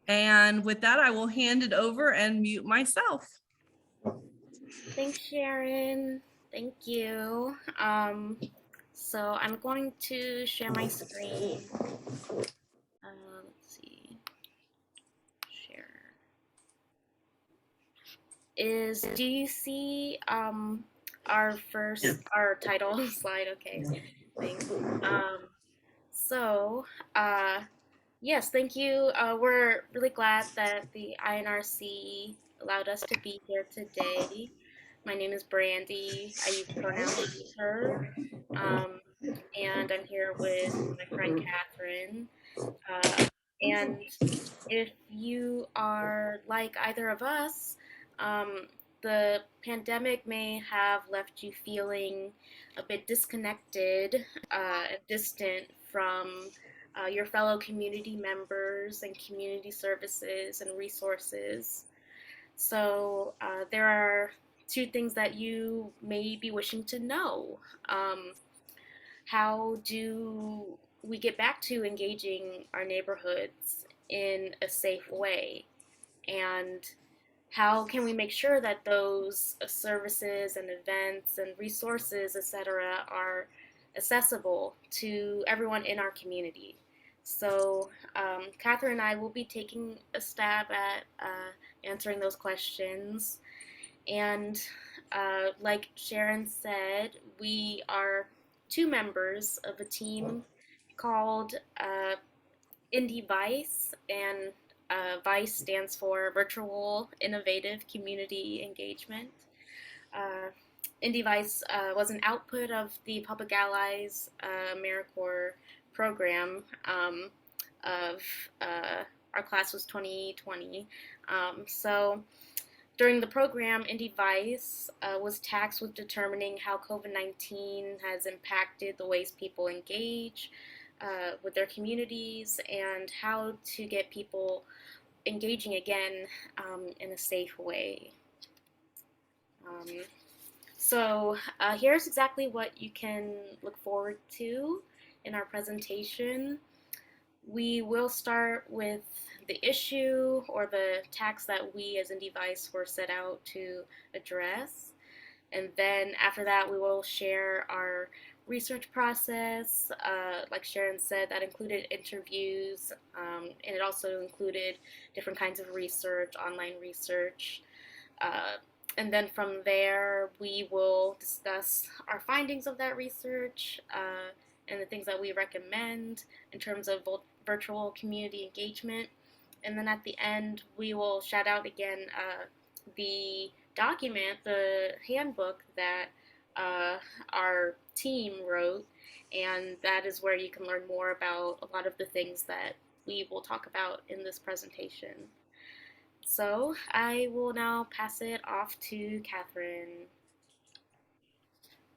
And with that, I will hand it over and mute myself. Thanks, Sharon. Thank you. So I'm going to share my screen. Let's see. Share. Do you see our title slide? Okay, thanks. So yes, thank you. We're really glad that the INRC allowed us to be here today. My name is Brandi. I use pronouns she, her. Um, and I'm here with my friend Katherine. And if you are like either of us, um, the pandemic may have left you feeling a bit disconnected and distant from your fellow community members and community services and resources. So there are two things that you may be wishing to know. How do we get back to engaging our neighborhoods in a safe way? And how can we make sure that those services and events and resources, etc., are accessible to everyone in our community? So, Katherine and I will be taking a stab at answering those questions. And like Sharon said, we are two members of a team called Vice, and Vice stands for Virtual Innovative Community Engagement. Uh, Vice was an output of the Public Allies AmeriCorps program of our class was 2020. So during the program, Vice was tasked with determining how COVID-19 has impacted the ways people engage with their communities and how to get people engaging again in a safe way. So here's exactly what you can look forward to in our presentation. We will start with the issue or the task that we as Vice were set out to address. And then after that, we will share our research process. Like Sharon said, that included interviews, and it also included different kinds of research, online research. And then from there, we will discuss our findings of that research and the things that we recommend in terms of both virtual community engagement. And then at the end, we will shout out again the document, the handbook that our team wrote. And that is where you can learn more about a lot of the things that we will talk about in this presentation. So I will now pass it off to Katherine.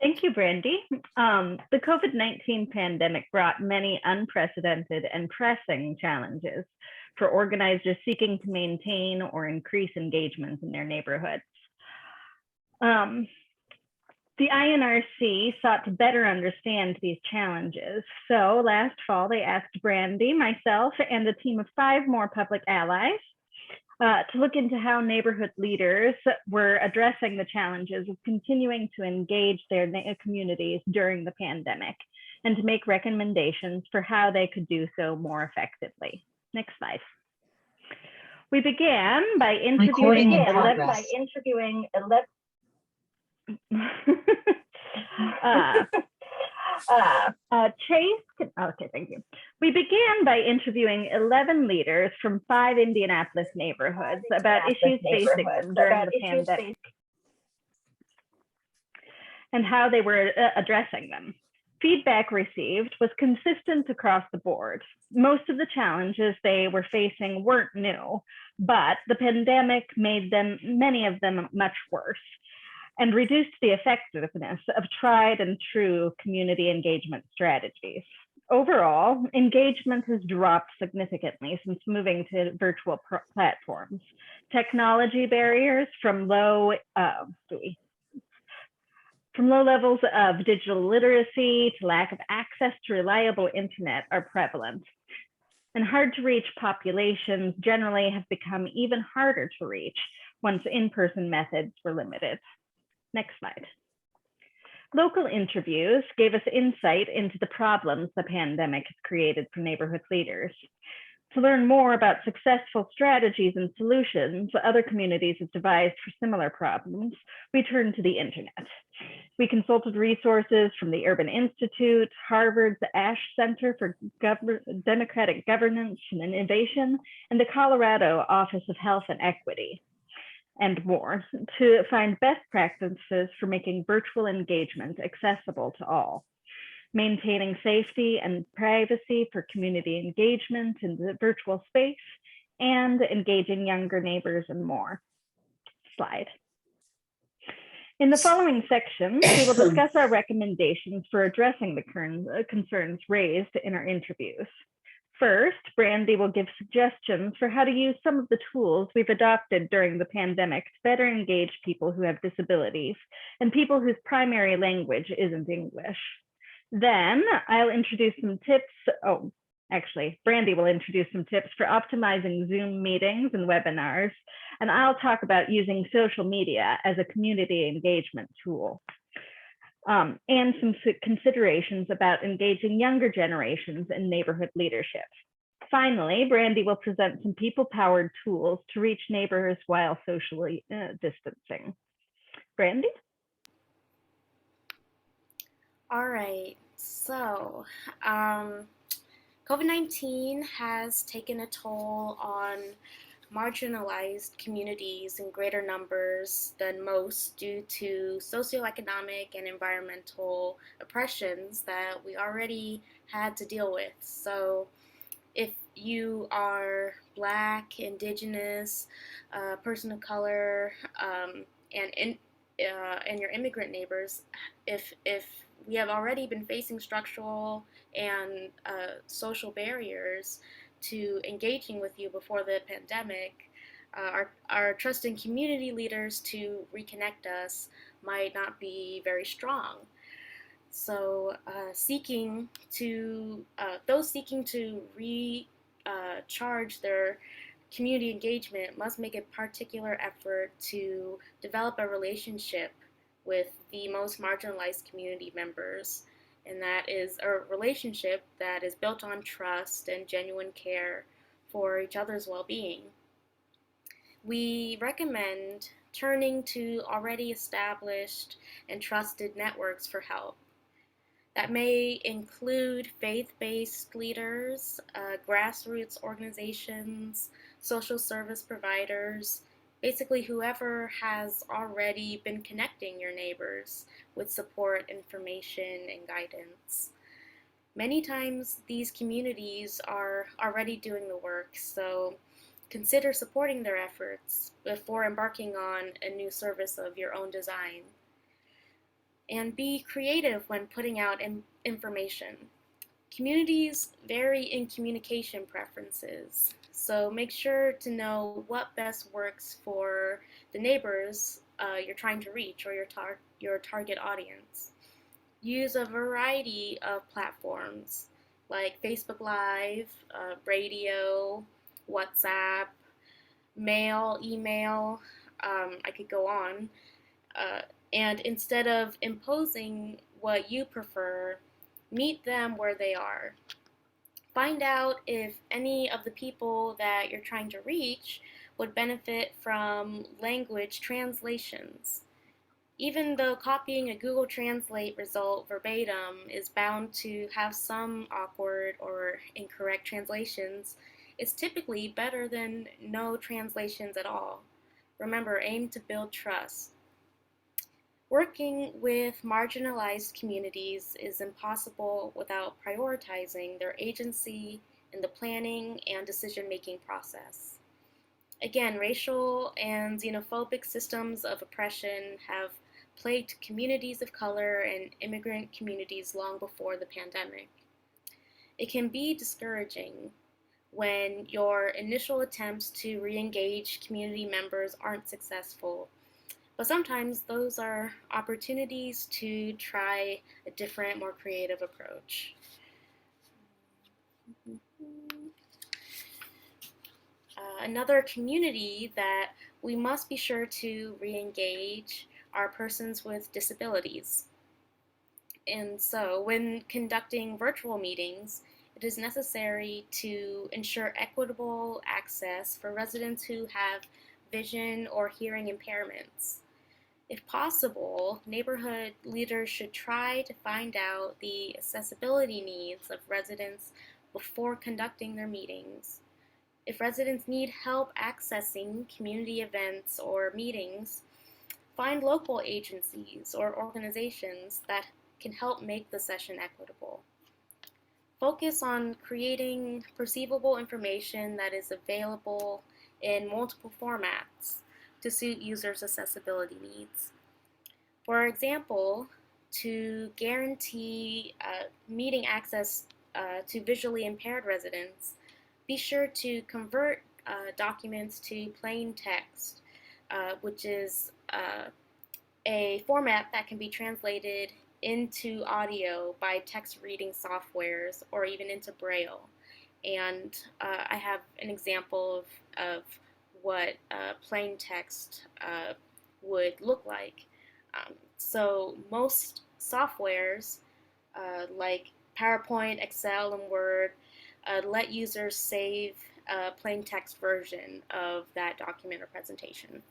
Thank you, Brandi. The COVID-19 pandemic brought many unprecedented and pressing challenges for organizers seeking to maintain or increase engagement in their neighborhoods. The INRC sought to better understand these challenges. So last fall, they asked Brandi, myself, and a team of 5 more public allies to look into how neighborhood leaders were addressing the challenges of continuing to engage their communities during the pandemic and to make recommendations for how they could do so more effectively. Next slide. We began by interviewing 11 okay, thank you. We began by interviewing 11 leaders from 5 Indianapolis neighborhoods about issues facing them during the pandemic and how they were addressing them. Feedback received was consistent across the board. Most of the challenges they were facing weren't new, but the pandemic made many of them much worse and reduced the effectiveness of tried and true community engagement strategies. Overall, engagement has dropped significantly since moving to virtual platforms. Technology barriers from low levels of digital literacy to lack of access to reliable internet are prevalent. And hard to reach populations generally have become even harder to reach once in-person methods were limited. Next slide. Local interviews gave us insight into the problems the pandemic has created for neighborhood leaders. To learn more about successful strategies and solutions other communities have devised for similar problems, we turned to the internet. We consulted resources from the Urban Institute, Harvard's Ash Center for Democratic Governance and Innovation, and the Colorado Office of Health and Equity, and more, to find best practices for making virtual engagement accessible to all, maintaining safety and privacy for community engagement in the virtual space, and engaging younger neighbors and more. Slide. In the following sections, we will discuss our recommendations for addressing the concerns raised in our interviews. First, Brandi will give suggestions for how to use some of the tools we've adopted during the pandemic to better engage people who have disabilities and people whose primary language isn't English. Then I'll introduce some tips. Oh, actually, Brandi will introduce some tips for optimizing Zoom meetings and webinars, and I'll talk about using social media as a community engagement tool. And some considerations about engaging younger generations in neighborhood leadership. Finally, Brandi will present some people-powered tools to reach neighbors while socially distancing. Brandi? All right, so COVID-19 has taken a toll on marginalized communities in greater numbers than most due to socioeconomic and environmental oppressions that we already had to deal with. So if you are Black, Indigenous, person of color, and your immigrant neighbors, if we have already been facing structural and social barriers to engaging with you before the pandemic, our trust in community leaders to reconnect us might not be very strong. So those seeking to recharge their community engagement must make a particular effort to develop a relationship with the most marginalized community members. And that is a relationship that is built on trust and genuine care for each other's well-being. We recommend turning to already established and trusted networks for help. That may include faith-based leaders, grassroots organizations, social service providers, basically whoever has already been connecting your neighbors with support, information, and guidance. Many times these communities are already doing the work, so consider supporting their efforts before embarking on a new service of your own design. And be creative when putting out information. Communities vary in communication preferences, so make sure to know what best works for the neighbors you're trying to reach or your target audience. Use a variety of platforms like Facebook Live, radio, WhatsApp, mail, email, I could go on. And instead of imposing what you prefer, meet them where they are. Find out if any of the people that you're trying to reach would benefit from language translations. Even though copying a Google Translate result verbatim is bound to have some awkward or incorrect translations, it's typically better than no translations at all. Remember, aim to build trust. Working with marginalized communities is impossible without prioritizing their agency in the planning and decision-making process. Again, racial and xenophobic systems of oppression have plagued communities of color and immigrant communities long before the pandemic. It can be discouraging when your initial attempts to re-engage community members aren't successful. But sometimes those are opportunities to try a different, more creative approach. Another community that we must be sure to re-engage are persons with disabilities. And so when conducting virtual meetings, it is necessary to ensure equitable access for residents who have vision or hearing impairments. If possible, neighborhood leaders should try to find out the accessibility needs of residents before conducting their meetings. If residents need help accessing community events or meetings, find local agencies or organizations that can help make the session equitable. Focus on creating perceivable information that is available in multiple formats to suit users' accessibility needs. For example, to guarantee meeting access to visually impaired residents, be sure to convert documents to plain text, which is a format that can be translated into audio by text reading softwares or even into Braille. And I have an example of what plain text would look like. So most softwares like PowerPoint, Excel, and Word let users save a plain text version of that document or presentation.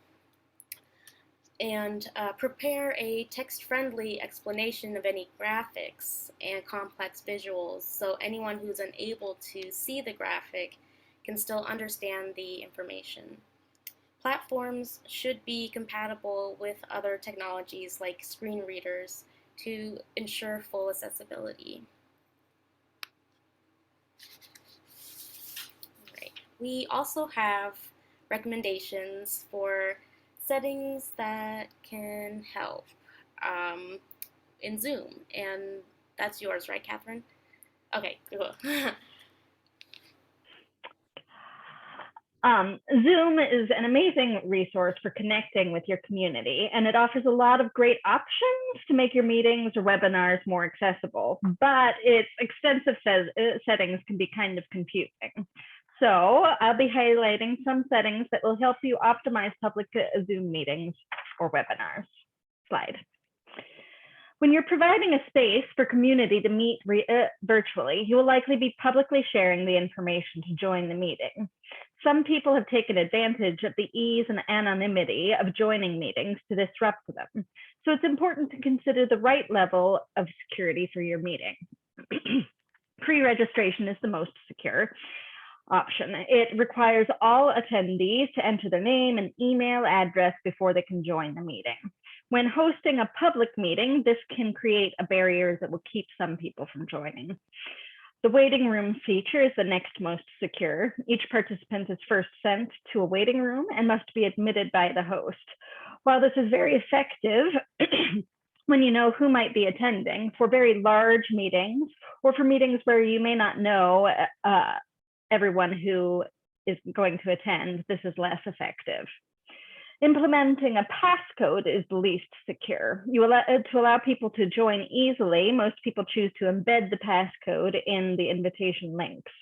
And prepare a text-friendly explanation of any graphics and complex visuals so anyone who's unable to see the graphic can still understand the information. Platforms should be compatible with other technologies like screen readers to ensure full accessibility. Right. We also have recommendations for settings that can help in Zoom, and that's yours, right, Katherine? Okay, cool. Zoom is an amazing resource for connecting with your community, and it offers a lot of great options to make your meetings or webinars more accessible, but its extensive settings can be kind of confusing. So I'll be highlighting some settings that will help you optimize public Zoom meetings or webinars. Slide. When you're providing a space for community to meet virtually, you will likely be publicly sharing the information to join the meeting. Some people have taken advantage of the ease and anonymity of joining meetings to disrupt them. So it's important to consider the right level of security for your meeting. Pre-registration is the most secure option. It requires all attendees to enter their name and email address before they can join the meeting. When hosting a public meeting, this can create a barrier that will keep some people from joining. The waiting room feature is the next most secure. Each participant is first sent to a waiting room and must be admitted by the host. While this is very effective when you know who might be attending, for very large meetings or for meetings where you may not know everyone who is going to attend, this is less effective. Implementing a passcode is the least secure. To allow people to join easily, most people choose to embed the passcode in the invitation links.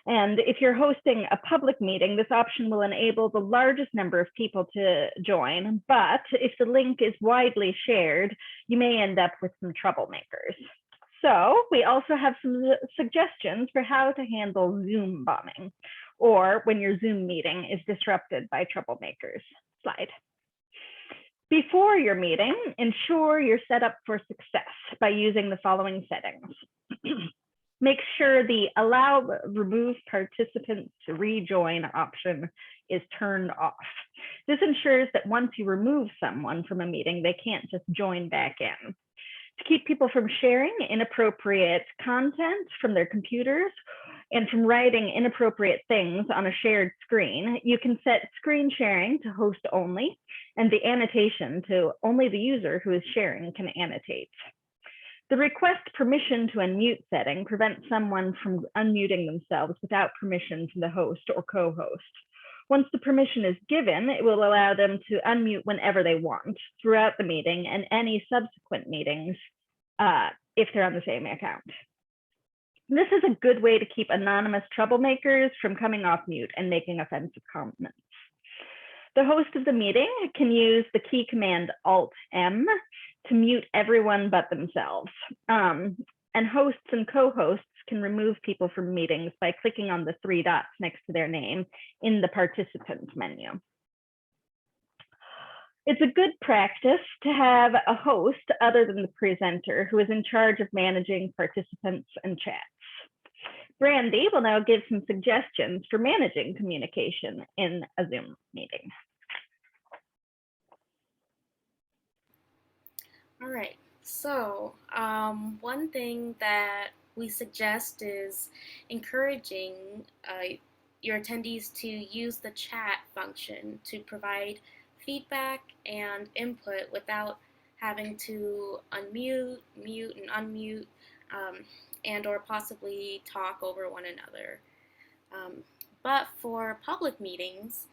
And if you're hosting a public meeting, this option will enable the largest number of people to join. But if the link is widely shared, you may end up with some troublemakers. So we also have some suggestions for how to handle Zoom bombing, or when your Zoom meeting is disrupted by troublemakers. Slide. Before your meeting, ensure you're set up for success by using the following settings. Make sure the allow remove participants to rejoin option is turned off. This ensures that once you remove someone from a meeting, they can't just join back in. To keep people from sharing inappropriate content from their computers and from writing inappropriate things on a shared screen, you can set screen sharing to host only and the annotation to only the user who is sharing can annotate. The request permission to unmute setting prevents someone from unmuting themselves without permission from the host or co-host. Once the permission is given, it will allow them to unmute whenever they want throughout the meeting and any subsequent meetings if they're on the same account. This is a good way to keep anonymous troublemakers from coming off mute and making offensive comments. The host of the meeting can use the key command Alt-M to mute everyone but themselves. And hosts and co-hosts can remove people from meetings by clicking on the 3 dots next to their name in the participants menu. It's a good practice to have a host other than the presenter who is in charge of managing participants and chats. Brandi will now give some suggestions for managing communication in a Zoom meeting. All right, so one thing that we suggest is encouraging your attendees to use the chat function to provide feedback and input without having to unmute, mute, and unmute, and or possibly talk over one another. But for public meetings,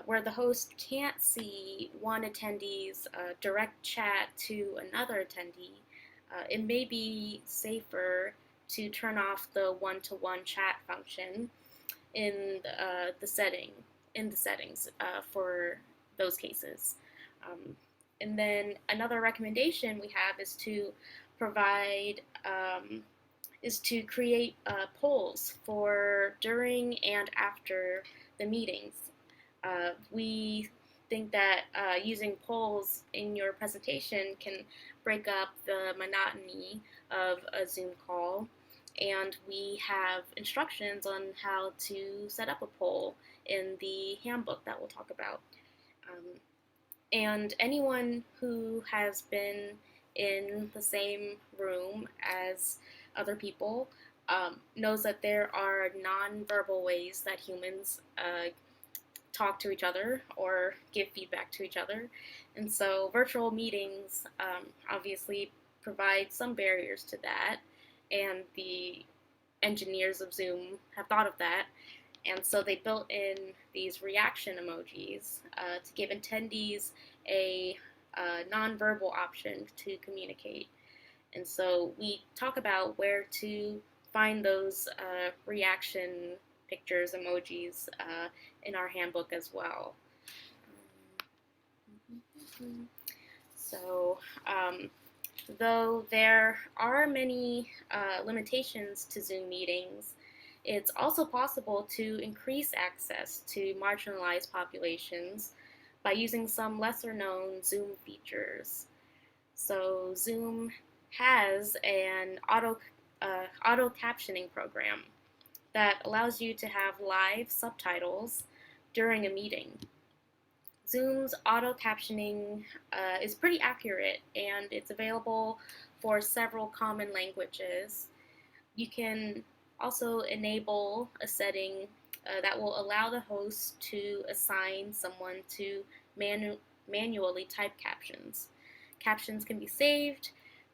where the host can't see one attendee's direct chat to another attendee, it may be safer to turn off the one-to-one chat function in the settings for those cases. And then another recommendation we have is to provide create polls for during and after the meetings. We think that using polls in your presentation can break up the monotony of a Zoom call, and we have instructions on how to set up a poll in the handbook that we'll talk about. And anyone who has been in the same room as other people knows that there are nonverbal ways that humans talk to each other or give feedback to each other. And so virtual meetings obviously provide some barriers to that, and the engineers of Zoom have thought of that. And so they built in these reaction emojis to give attendees a nonverbal option to communicate. And so we talk about where to find those reaction pictures, emojis in our handbook as well. So though there are many limitations to Zoom meetings, it's also possible to increase access to marginalized populations by using some lesser known Zoom features. So Zoom has an auto captioning program that allows you to have live subtitles during a meeting. Zoom's auto captioning is pretty accurate, and it's available for several common languages. You can also enable a setting that will allow the host to assign someone to manually type captions. Captions can be saved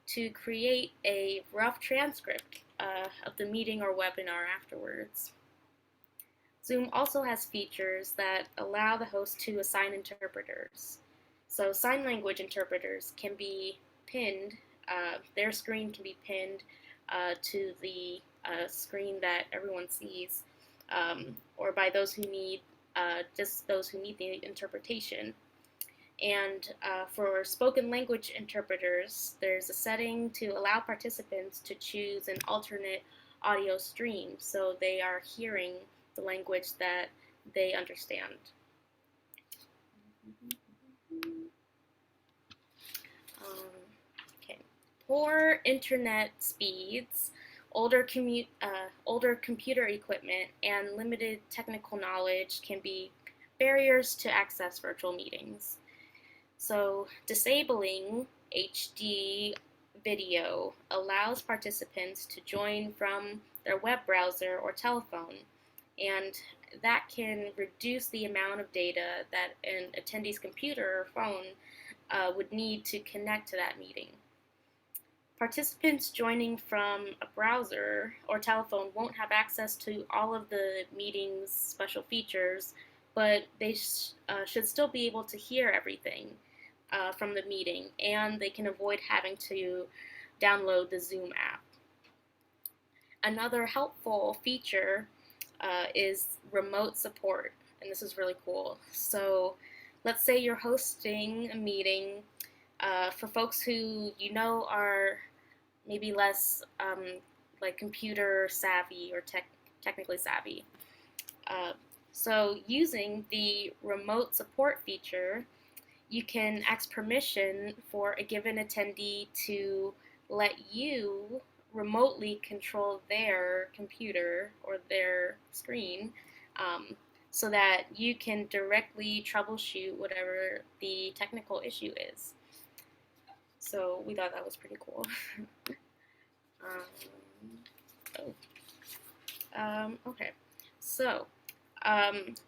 to create a rough transcript of the meeting or webinar afterwards. Zoom also has features that allow the host to assign interpreters. So sign language interpreters can be pinned, their screen can be pinned to the screen that everyone sees, or by those who need, just those who need the interpretation. And for spoken language interpreters, there's a setting to allow participants to choose an alternate audio stream so they are hearing the language that they understand. Okay. Poor internet speeds, older computer equipment, and limited technical knowledge can be barriers to access virtual meetings. So disabling HD video allows participants to join from their web browser or telephone, and that can reduce the amount of data that an attendee's computer or phone would need to connect to that meeting. Participants joining from a browser or telephone won't have access to all of the meeting's special features, but they should still be able to hear everything from the meeting, and they can avoid having to download the Zoom app. Another helpful feature is remote support, and this is really cool. So let's say you're hosting a meeting for folks who you know are maybe less like computer savvy or technically savvy. So using the remote support feature, you can ask permission for a given attendee to let you remotely control their computer or their screen, so that you can directly troubleshoot whatever the technical issue is. So we thought that was pretty cool. Okay, so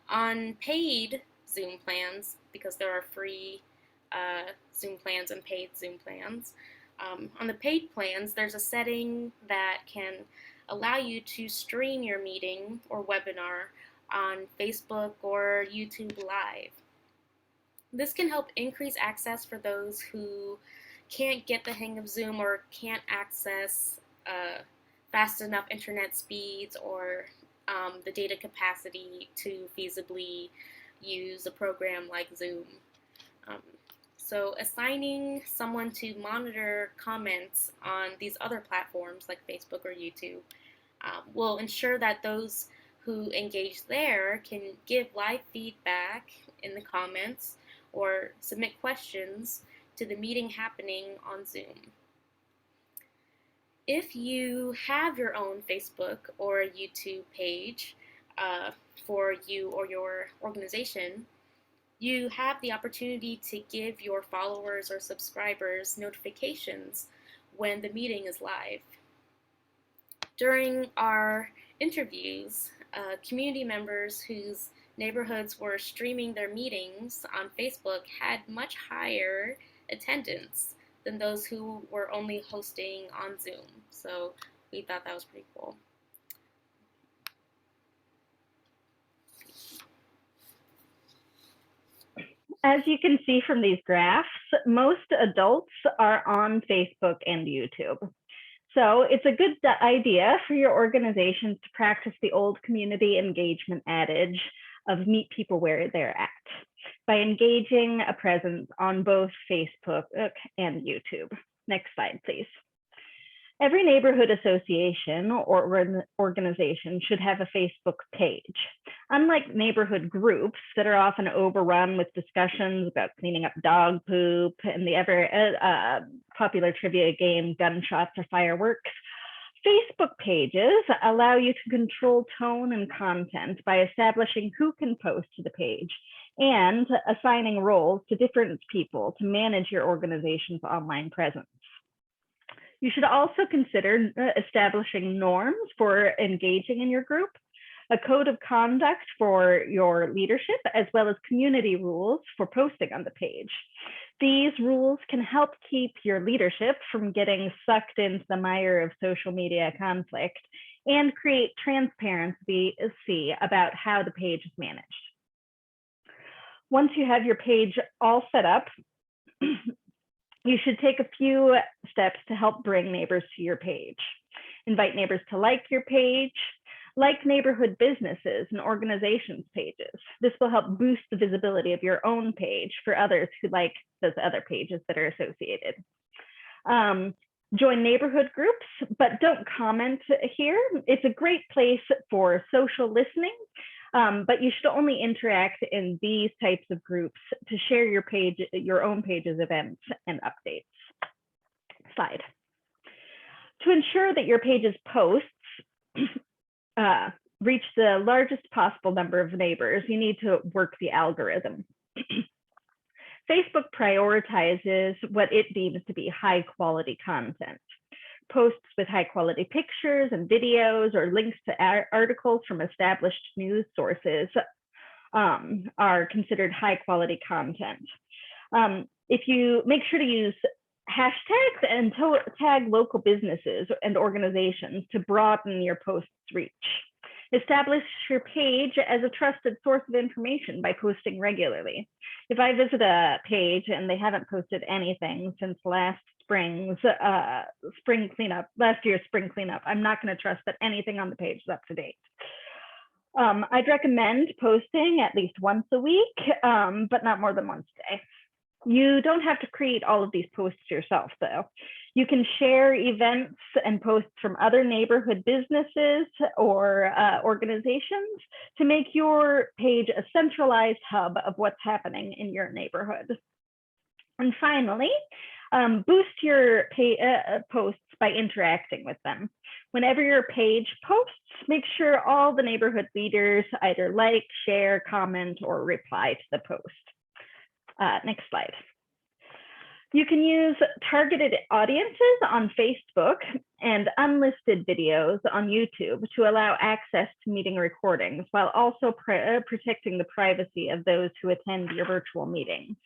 on paid Zoom plans, because there are free Zoom plans and paid Zoom plans, on the paid plans, there's a setting that can allow you to stream your meeting or webinar on Facebook or YouTube Live. This can help increase access for those who can't get the hang of Zoom or can't access fast enough internet speeds or the data capacity to feasibly use a program like Zoom. So assigning someone to monitor comments on these other platforms like Facebook or YouTube will ensure that those who engage there can give live feedback in the comments or submit questions to the meeting happening on Zoom. If you have your own Facebook or YouTube page for you or your organization, you have the opportunity to give your followers or subscribers notifications when the meeting is live. During our interviews, community members whose neighborhoods were streaming their meetings on Facebook had much higher attendance than those who were only hosting on Zoom. So we thought that was pretty cool. As you can see from these graphs, most adults are on Facebook and YouTube. So it's a good idea for your organizations to practice the old community engagement adage of meet people where they're at by engaging a presence on both Facebook and YouTube. Next slide, please. Every neighborhood association or organization should have a Facebook page. Unlike neighborhood groups that are often overrun with discussions about cleaning up dog poop and the ever popular trivia game, gunshots or fireworks, Facebook pages allow you to control tone and content by establishing who can post to the page and assigning roles to different people to manage your organization's online presence. You should also consider establishing norms for engaging in your group, a code of conduct for your leadership, as well as community rules for posting on the page. These rules can help keep your leadership from getting sucked into the mire of social media conflict and create transparency about how the page is managed. Once you have your page all set up, you should take a few steps to help bring neighbors to your page. Invite neighbors to like your page, like neighborhood businesses and organizations pages. This will help boost the visibility of your own page for others who like those other pages that are associated. Join neighborhood groups, but don't comment here. It's a great place for social listening, but you should only interact in these types of groups to share your own page's events and updates. Slide. To ensure that your page's posts reach the largest possible number of neighbors, you need to work the algorithm. Facebook prioritizes what it deems to be high quality content. Posts with high quality pictures and videos or links to articles from established news sources are considered high quality content. If you make sure to use hashtags and tag local businesses and organizations to broaden your post's reach. Establish your page as a trusted source of information by posting regularly. If I visit a page and they haven't posted anything since last year's spring cleanup. I'm not going to trust that anything on the page is up to date. I'd recommend posting at least once a week, but not more than once a day. You don't have to create all of these posts yourself, though. You can share events and posts from other neighborhood businesses or organizations to make your page a centralized hub of what's happening in your neighborhood. And finally, boost your posts by interacting with them. Whenever your page posts, make sure all the neighborhood leaders either like, share, comment, or reply to the post. Next slide. You can use targeted audiences on Facebook and unlisted videos on YouTube to allow access to meeting recordings while also protecting the privacy of those who attend your virtual meetings.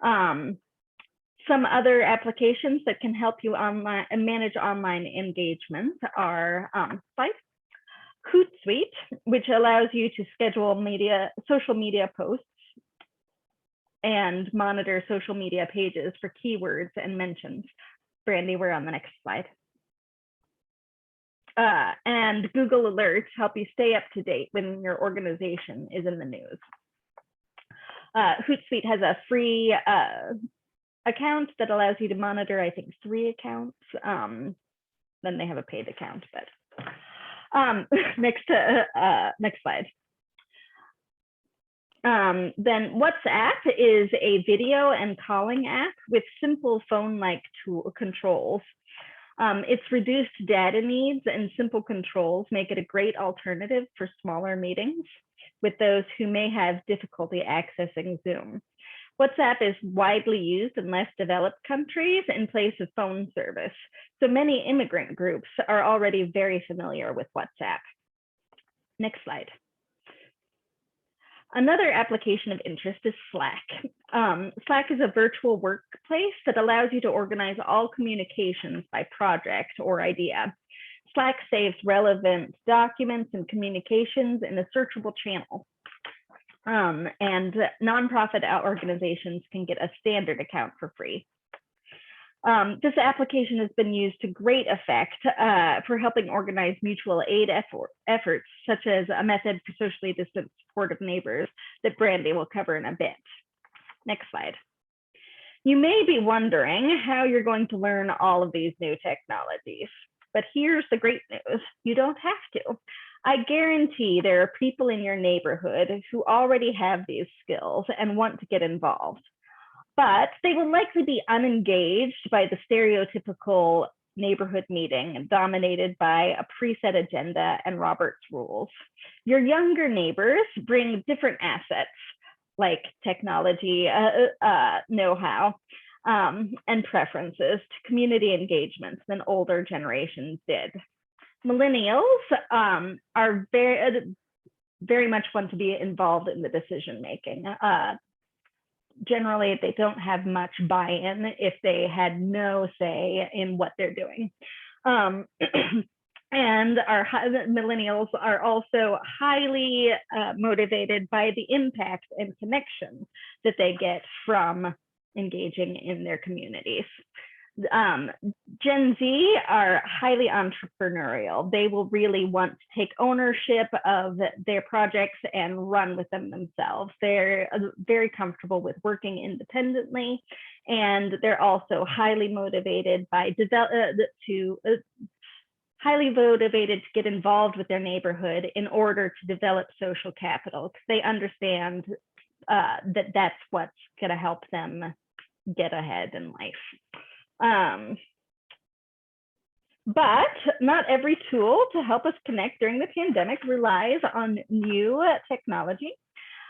Some other applications that can help you manage online engagement are Hootsuite, which allows you to schedule social media posts and monitor social media pages for keywords and mentions. Brandi, we're on the next slide. And Google Alerts help you stay up to date when your organization is in the news. Hootsuite has a free account that allows you to monitor, I think, 3 accounts. Then they have a paid account, but next slide. Then WhatsApp is a video and calling app with simple phone-like controls. Its reduced data needs and simple controls make it a great alternative for smaller meetings with those who may have difficulty accessing Zoom. WhatsApp is widely used in less developed countries in place of phone service. So many immigrant groups are already very familiar with WhatsApp. Next slide. Another application of interest is Slack. Slack is a virtual workplace that allows you to organize all communications by project or idea. Slack saves relevant documents and communications in a searchable channel. And nonprofit organizations can get a standard account for free. This application has been used to great effect for helping organize mutual aid efforts, such as a method for socially distant supportive neighbors that Brandi will cover in a bit. Next slide. You may be wondering how you're going to learn all of these new technologies, but here's the great news. You don't have to. I guarantee there are people in your neighborhood who already have these skills and want to get involved, but they will likely be unengaged by the stereotypical neighborhood meeting dominated by a preset agenda and Robert's rules. Your younger neighbors bring different assets like technology, know-how, and preferences to community engagement than older generations did. Millennials are very much want to be involved in the decision making. Generally, they don't have much buy-in if they had no say in what they're doing. And our millennials are also highly motivated by the impact and connection that they get from engaging in their communities. Gen Z are highly entrepreneurial. They will really want to take ownership of their projects and run with them themselves. They're very comfortable with working independently, and they're also highly motivated by to get involved with their neighborhood in order to develop social capital, because they understand that that's what's going to help them get ahead in life. But not every tool to help us connect during the pandemic relies on new technology.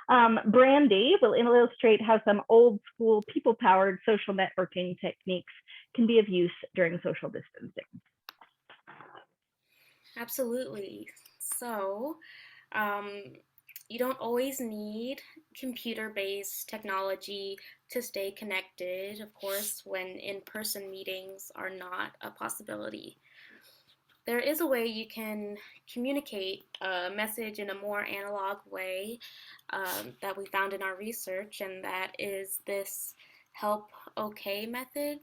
Brandi will illustrate how some old school people-powered social networking techniques can be of use during social distancing. Absolutely. So, you don't always need computer-based technology to stay connected, of course, when in-person meetings are not a possibility. There is a way you can communicate a message in a more analog way that we found in our research, and that is this help OK method.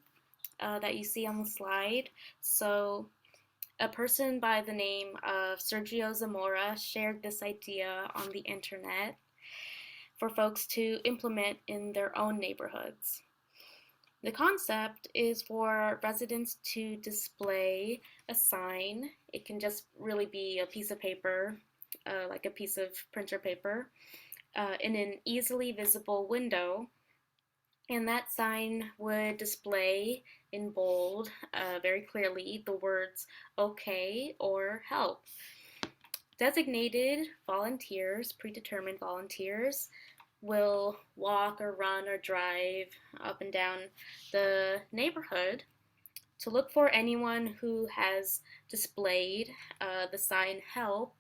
that you see on the slide. So a person by the name of Sergio Zamora shared this idea on the internet for folks to implement in their own neighborhoods. The concept is for residents to display a sign. It can just really be a piece of paper, like a piece of printer paper, in an easily visible window. And that sign would display in bold, very clearly, the words okay or help. Designated volunteers, predetermined volunteers, will walk or run or drive up and down the neighborhood to look for anyone who has displayed the sign help,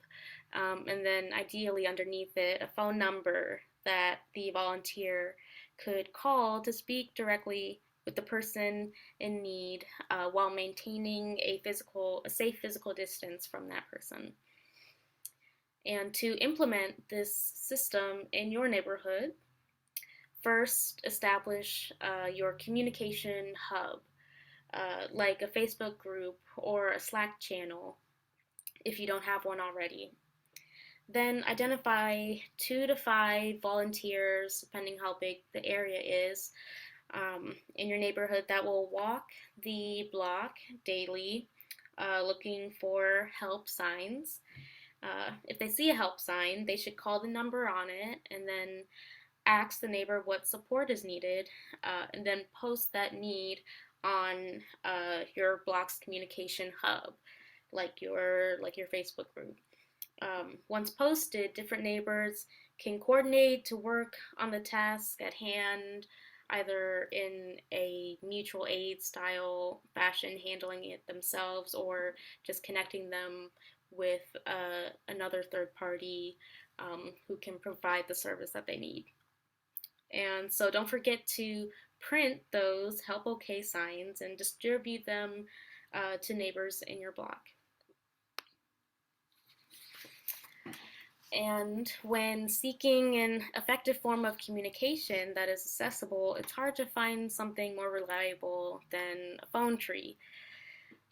and then ideally underneath it a phone number that the volunteer could call to speak directly with the person in need while maintaining a safe physical distance from that person. And to implement this system in your neighborhood, first establish your communication hub, like a Facebook group or a Slack channel if you don't have one already. Then identify 2 to 5 volunteers, depending how big the area is, in your neighborhood that will walk the block daily looking for help signs. If they see a help sign, they should call the number on it and then ask the neighbor what support is needed, and then post that need on your block's communication hub, like your Facebook group. Once posted, different neighbors can coordinate to work on the task at hand, either in a mutual aid style fashion, handling it themselves, or just connecting them with another third party who can provide the service that they need. And so don't forget to print those help okay signs and distribute them to neighbors in your block. And when seeking an effective form of communication that is accessible, it's hard to find something more reliable than a phone tree.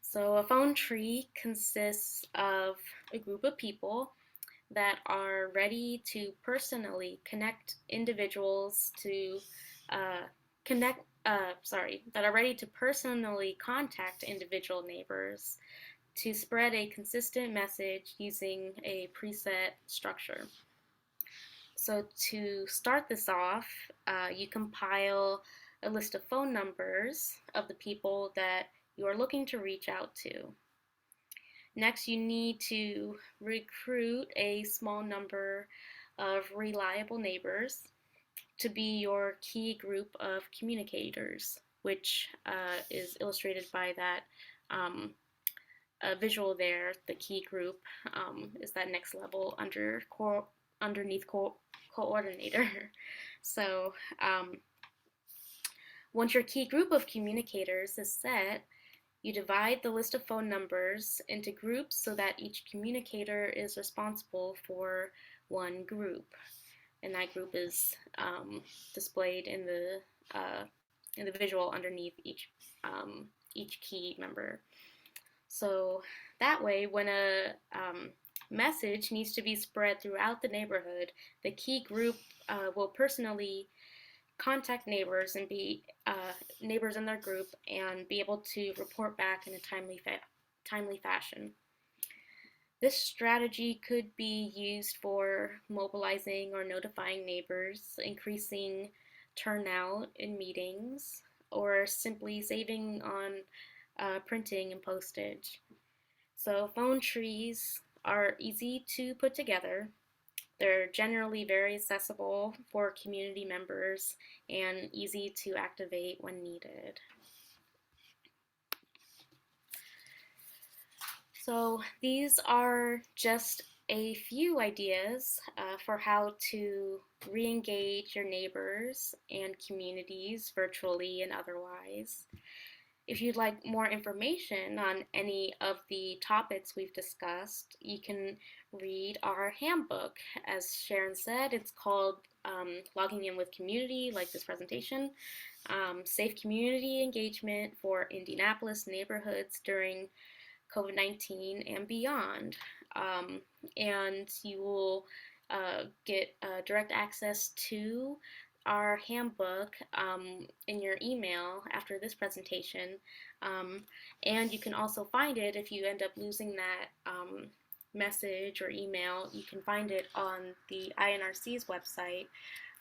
So a phone tree consists of a group of people that are ready to personally connect individuals to that are ready to personally contact individual neighbors to spread a consistent message using a preset structure. So to start this off, you compile a list of phone numbers of the people that you are looking to reach out to. Next, you need to recruit a small number of reliable neighbors to be your key group of communicators, which is illustrated by that visual there. The key group is that next level underneath coordinator. So once your key group of communicators is set, you divide the list of phone numbers into groups so that each communicator is responsible for one group, and that group is displayed in the visual underneath each key member. So that way, when a message needs to be spread throughout the neighborhood, the key group will personally contact neighbors and be neighbors in their group and be able to report back in a timely fashion. This strategy could be used for mobilizing or notifying neighbors, increasing turnout in meetings, or simply saving on printing and postage. So phone trees are easy to put together. They're generally very accessible for community members and easy to activate when needed. So these are just a few ideas for how to re-engage your neighbors and communities virtually and otherwise. If you'd like more information on any of the topics we've discussed, you can read our handbook. As Sharon said, it's called Logging In with Community, like this presentation. Safe community engagement for Indianapolis neighborhoods during COVID-19 and beyond. And you will get direct access to our handbook in your email after this presentation. And you can also find it if you end up losing that message or email. You can find it on the INRC's website.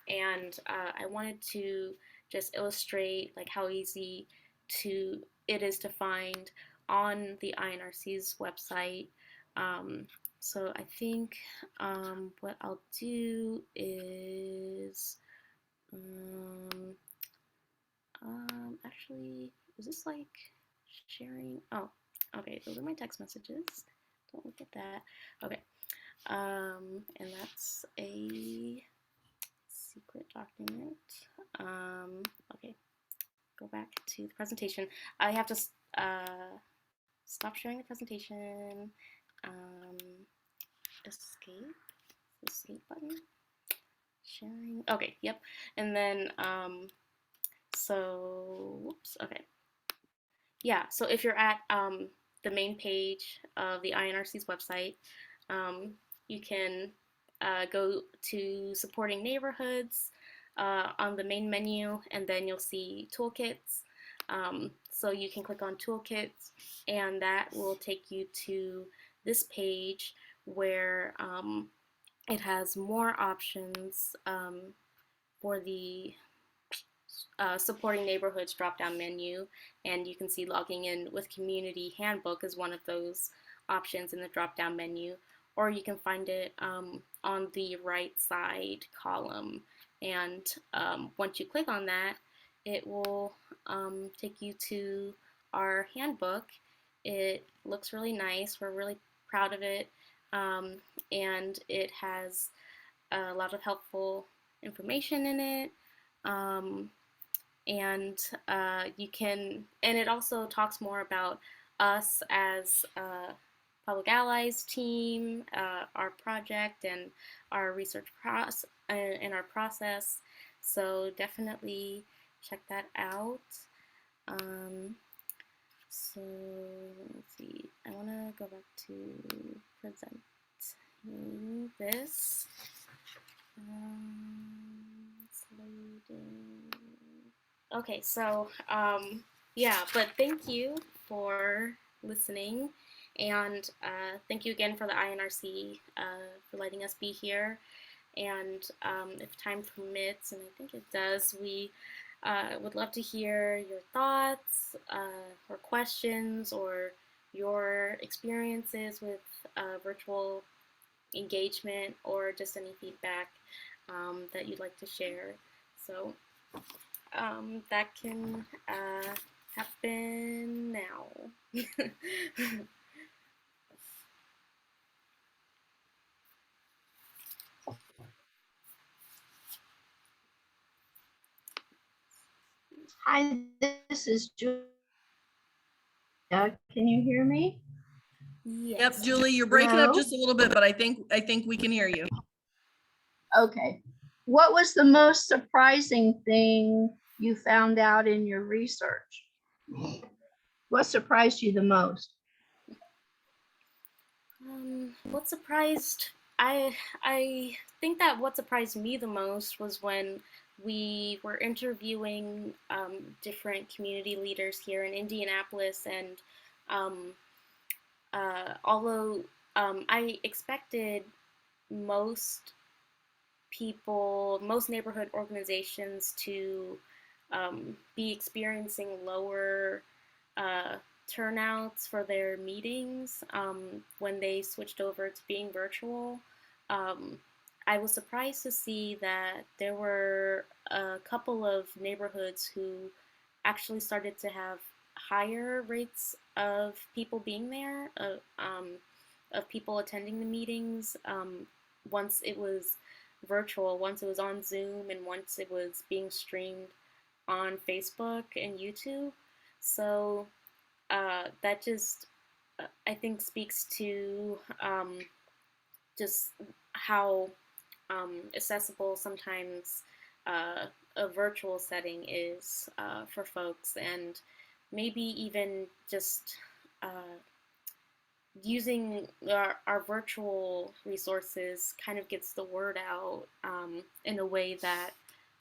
And I wanted to just illustrate like how easy it is to find on the INRC's website. So I think what I'll do is actually, is this like sharing? Oh, okay, those are my text messages. Don't look at that. Okay, and that's a secret document. Okay, go back to the presentation. I have to stop sharing the presentation. Escape button. Sharing. Okay, yep. And then whoops. Okay. Yeah. So if you're at the main page of the INRC's website, you can go to supporting neighborhoods on the main menu, and then you'll see toolkits. So you can click on toolkits, and that will take you to this page where it has more options for the supporting neighborhoods drop-down menu, and you can see logging in with Community Handbook is one of those options in the drop-down menu, or you can find it on the right side column. And once you click on that, it will take you to our handbook. It looks really nice. We're really proud of it, and it has a lot of helpful information in it. And it also talks more about us as a Public Allies team, our project, and our research process. So definitely check that out. So let's see. I want to go back to presenting this. It's loading. Okay, so yeah, but thank you for listening, and thank you again for the INRC for letting us be here. And if time permits, and I think it does, we would love to hear your thoughts or questions or your experiences with virtual engagement, or just any feedback that you'd like to share. So that can happen now. Hi, this is Julia. Can you hear me? Yes. Yep, Julie, you're breaking up Hello? just a little bit, but I think we can hear you. Okay. What was the most surprising thing you found out in your research? What surprised you the most? What surprised I think that what surprised me the most was when we were interviewing different community leaders here in Indianapolis, and although I expected most neighborhood organizations to be experiencing lower turnouts for their meetings when they switched over to being virtual. I was surprised to see that there were a couple of neighborhoods who actually started to have higher rates of people being there, of people attending the meetings once it was virtual, once it was on Zoom, and once it was being streamed on Facebook and YouTube. So that just, I think, speaks to just how accessible sometimes a virtual setting is for folks, and maybe even just using our virtual resources kind of gets the word out in a way that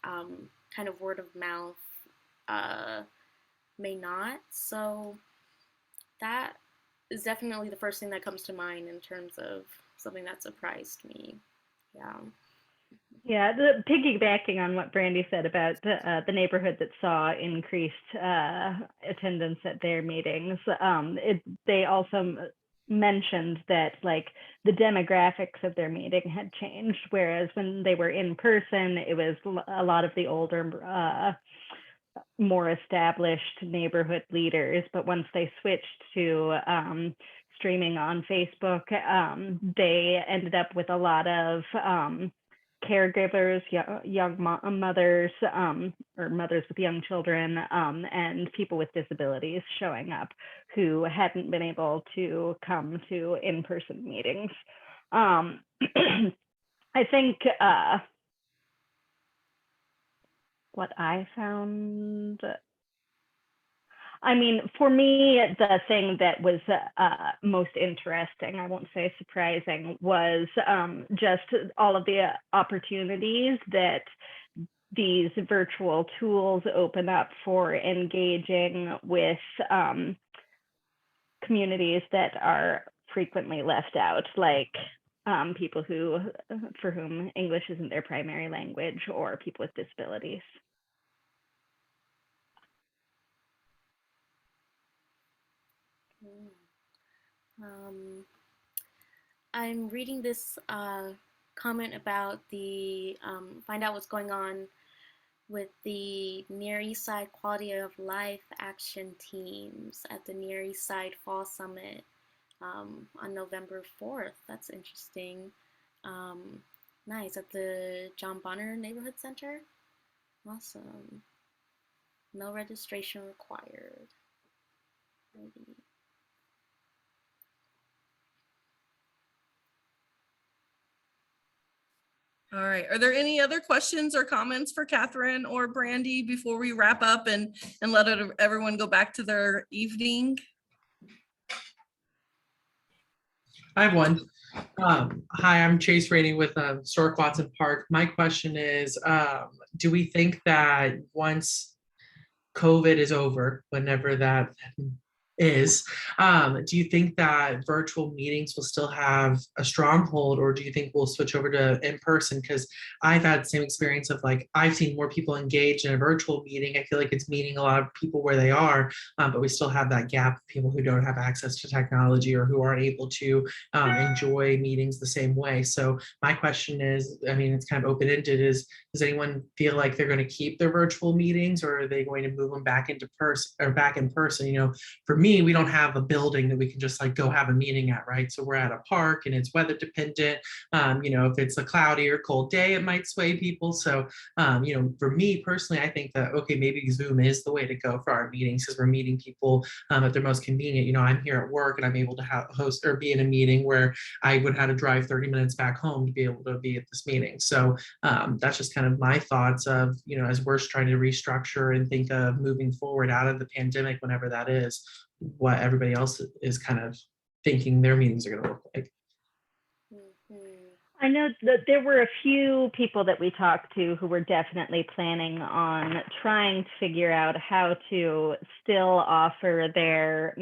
kind of word of mouth may not. So that is definitely the first thing that comes to mind in terms of something that surprised me. Yeah. Yeah, piggybacking on what Brandi said about the neighborhood that saw increased attendance at their meetings, they also mentioned that like the demographics of their meeting had changed, whereas when they were in person, it was a lot of the older, more established neighborhood leaders. But once they switched to streaming on Facebook, they ended up with a lot of caregivers, young mothers, or mothers with young children, and people with disabilities showing up who hadn't been able to come to in-person meetings. I think what I found, I mean, for me, the thing that was most interesting, I won't say surprising, was just all of the opportunities that these virtual tools open up for engaging with communities that are frequently left out, like people for whom English isn't their primary language, or people with disabilities. I'm reading this comment about the find out what's going on with the Near East Side Quality of Life action teams at the Near East Side Fall Summit on November 4th. That's interesting. Nice, at the John Bonner Neighborhood Center. Awesome. No registration required. Maybe. All right. Are there any other questions or comments for Katherine or Brandi before we wrap up and let everyone go back to their evening? I have one. Hi, I'm Chase Rainey with Historic Watson Park. My question is, do we think that once COVID is over, whenever that is, do you think that virtual meetings will still have a stronghold, or do you think we'll switch over to in person? Because I've had the same experience of like, I've seen more people engaged in a virtual meeting. I feel like it's meeting a lot of people where they are, but we still have that gap of people who don't have access to technology or who aren't able to enjoy meetings the same way. So my question is, I mean, it's kind of open-ended, is does anyone feel like they're going to keep their virtual meetings, or are they going to move them back into person or back in person? You know, for me, we don't have a building that we can just like go have a meeting at, right? So we're at a park and it's weather dependent. You know, if it's a cloudy or cold day, it might sway people. So, you know, for me personally, I think that, okay, maybe Zoom is the way to go for our meetings, because we're meeting people at their most convenient. You know, I'm here at work and I'm able to host or be in a meeting where I would have to drive 30 minutes back home to be able to be at this meeting. So that's just kind of my thoughts of, you know, as we're trying to restructure and think of moving forward out of the pandemic, whenever that is, what everybody else is kind of thinking their meetings are going to look like. I know that there were a few people that we talked to who were definitely planning on trying to figure out how to still offer their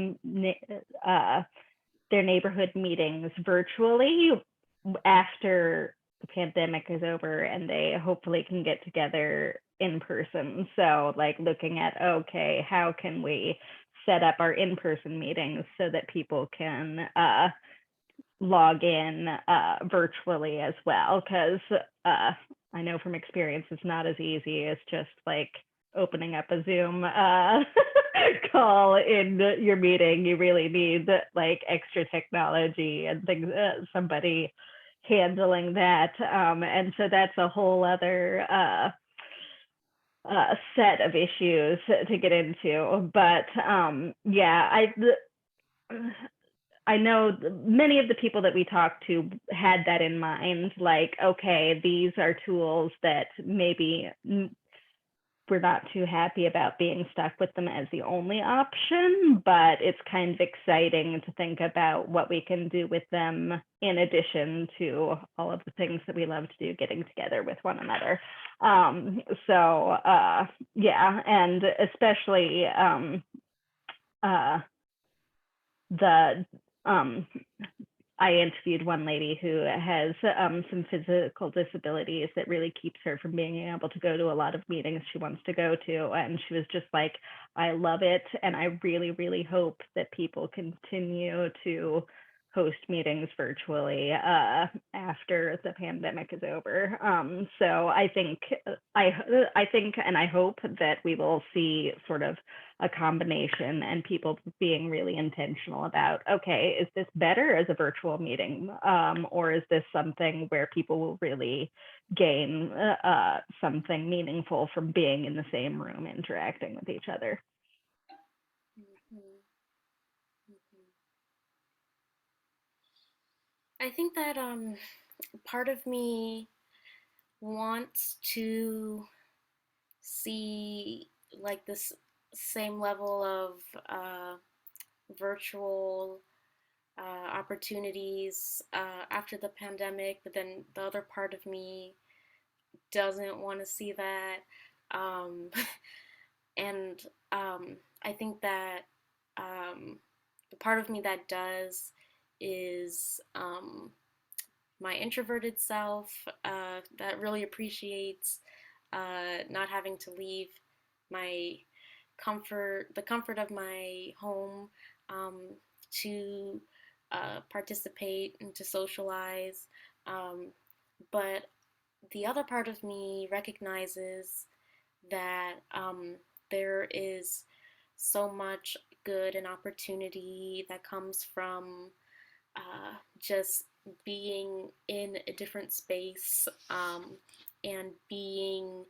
neighborhood meetings virtually after the pandemic is over and they hopefully can get together in person. So like looking at, okay, how can we set up our in-person meetings so that people can log in virtually as well? Because I know from experience, it's not as easy as just like opening up a Zoom call in your meeting. You really need like extra technology and things, somebody handling that. And so that's a whole other set of issues to get into. But yeah, I know many of the people that we talked to had that in mind, like, okay, these are tools that maybe we're not too happy about being stuck with them as the only option, but it's kind of exciting to think about what we can do with them in addition to all of the things that we love to do, getting together with one another. Yeah, and especially I interviewed one lady who has some physical disabilities that really keeps her from being able to go to a lot of meetings she wants to go to. And she was just like, I love it. And I really, really hope that people continue to host meetings virtually after the pandemic is over. So I think and I hope that we will see sort of a combination and people being really intentional about, okay, is this better as a virtual meeting, or is this something where people will really gain something meaningful from being in the same room interacting with each other? I think that part of me wants to see like this same level of virtual opportunities after the pandemic, but then the other part of me doesn't want to see that. Um, and I think that the part of me that does is my introverted self that really appreciates not having to leave my the comfort of my home to participate and to socialize. But the other part of me recognizes that there is so much good and opportunity that comes from just being in a different space and being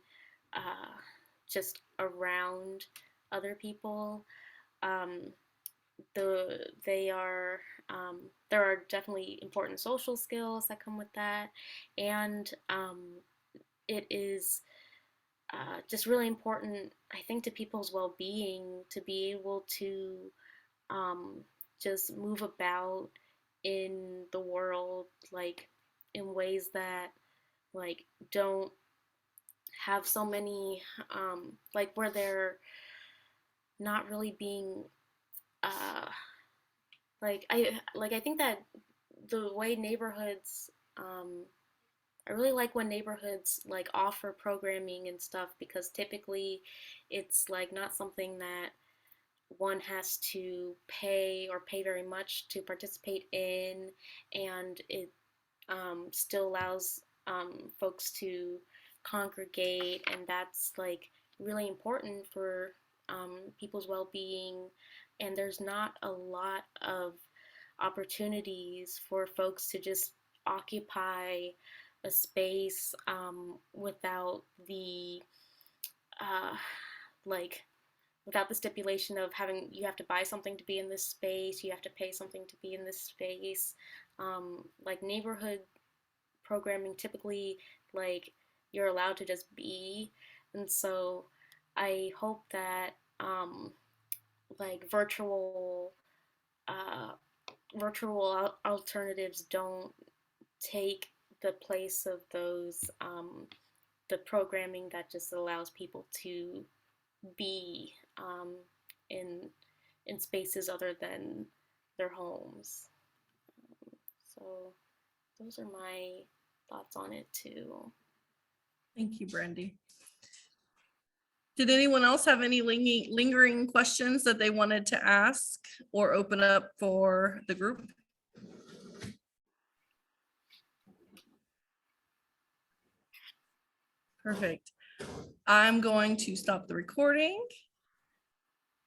just around other people. There are definitely important social skills that come with that, and it is just really important, I think, to people's well-being to be able to just move about in the world, like in ways that like don't have so many like where they're not really being I think that the way neighborhoods I really like when neighborhoods like offer programming and stuff, because typically it's like not something that one has to pay or pay very much to participate in, and it still allows folks to congregate, and that's like really important for people's well-being. And there's not a lot of opportunities for folks to just occupy a space without the like without the stipulation of having, you have to buy something to be in this space, you have to pay something to be in this space. Like neighborhood programming, typically like you're allowed to just be. And so I hope that like virtual alternatives don't take the place of those the programming that just allows people to be in spaces other than their homes. So those are my thoughts on it too. Thank you, Brandi. Did anyone else have any lingering questions that they wanted to ask or open up for the group? Perfect. I'm going to stop the recording.